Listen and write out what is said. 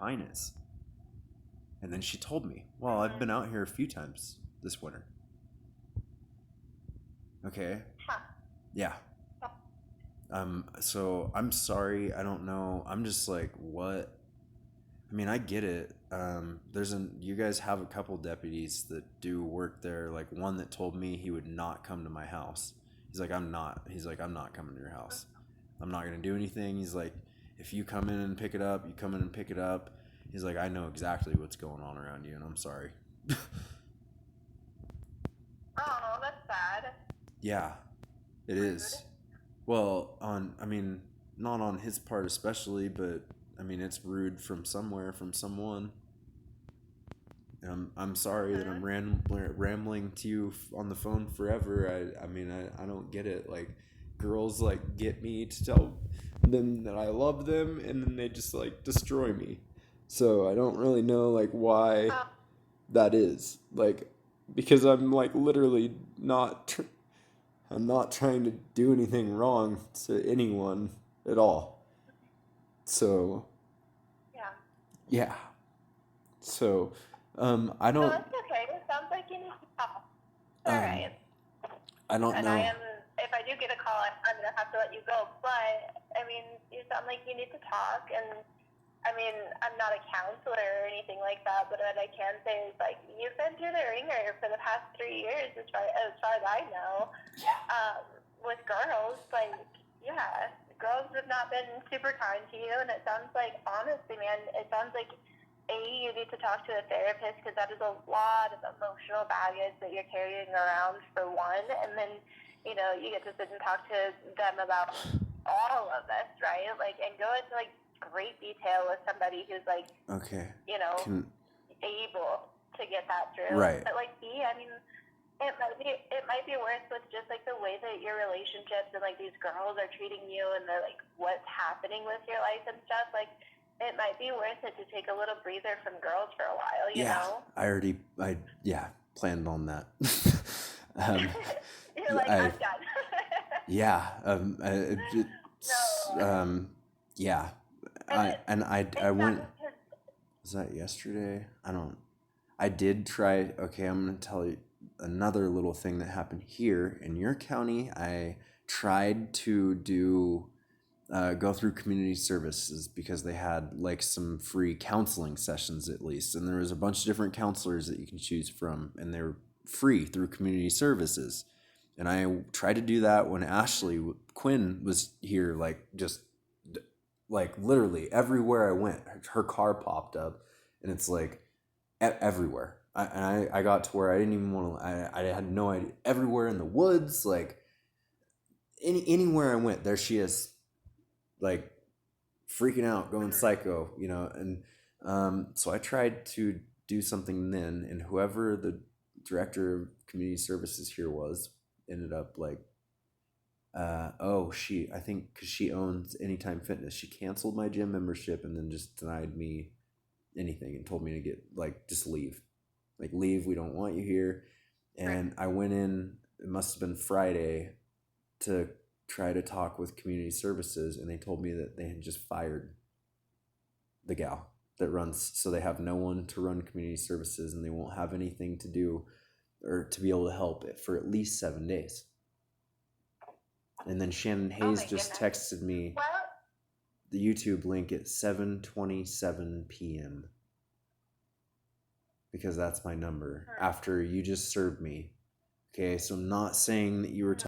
Pine is. And then she told me, well, I've been out here a few times this winter. Okay. Huh. Yeah. So I'm sorry. I don't know. I'm just like, what? I mean, I get it. You guys have a couple deputies that do work there. Like one that told me he would not come to my house. He's like, I'm not coming to your house. I'm not going to do anything. He's like, if you come in and pick it up, you come in and pick it up. He's like, I know exactly what's going on around you, and I'm sorry. Oh, that's sad. Yeah, it Rude. is. Well, not on his part especially, but I mean, it's rude from somewhere, from someone. And I'm sorry that I'm rambling to you on the phone forever. I don't get it. Like, girls like get me to tell them that I love them, and then they just like destroy me. So I don't really know like why Oh, that is. Like, because I'm like literally I'm not trying to do anything wrong to anyone at all. So yeah. yeah. So I No, don't it's okay. It sounds like you need to talk. It's all um right. I don't And know. if I do get a call, I'm going to have to let you go. But, I mean, you sound like you need to talk. And, I mean, I'm not a counselor or anything like that. But what I can say is, like, you've been through the ringer for the past 3 years, as far as I know. Yeah. With girls, like, yeah, girls have not been super kind to you. And it sounds like, honestly, man, it sounds like you need to talk to a therapist because that is a lot of emotional baggage that you're carrying around for one, and then you get to sit and talk to them about all of this, right? Like, and go into like great detail with somebody who's like Okay. able to get that through. Right. But like, I mean, it might be worse with just like the way that your relationships and like these girls are treating you and the like what's happening with your life and stuff. Like, it might be worth it to take a little breather from girls for a while, you know? I planned on that. You're like, I'm done. Yeah. No. Yeah. I went. Was that yesterday? I did try. Okay, I'm gonna tell you another little thing that happened here in your county. I tried to go through community services because they had like some free counseling sessions at least, and there was a bunch of different counselors that you can choose from, and they're free through community services. And I tried to do that when Ashley Quinn was here, like just like literally everywhere I went, her car popped up, and it's like everywhere. I got to where I didn't even want to. I had no idea. Everywhere in the woods, like anywhere I went, there she is, like freaking out, going psycho, and so I tried to do something then, and whoever the director of community services here was ended up like, I think because she owns Anytime Fitness, she canceled my gym membership and then just denied me anything and told me to get like just leave, we don't want you here. And I went in, it must have been Friday, to try to talk with community services, and they told me that they had just fired the gal that runs, so they have no one to run community services, and they won't have anything to do or to be able to help it for at least 7 days. And then Shannon Hayes just texted me the YouTube link at 7:27 p.m. because that's my number after you just served me. Okay, so I'm not saying that you were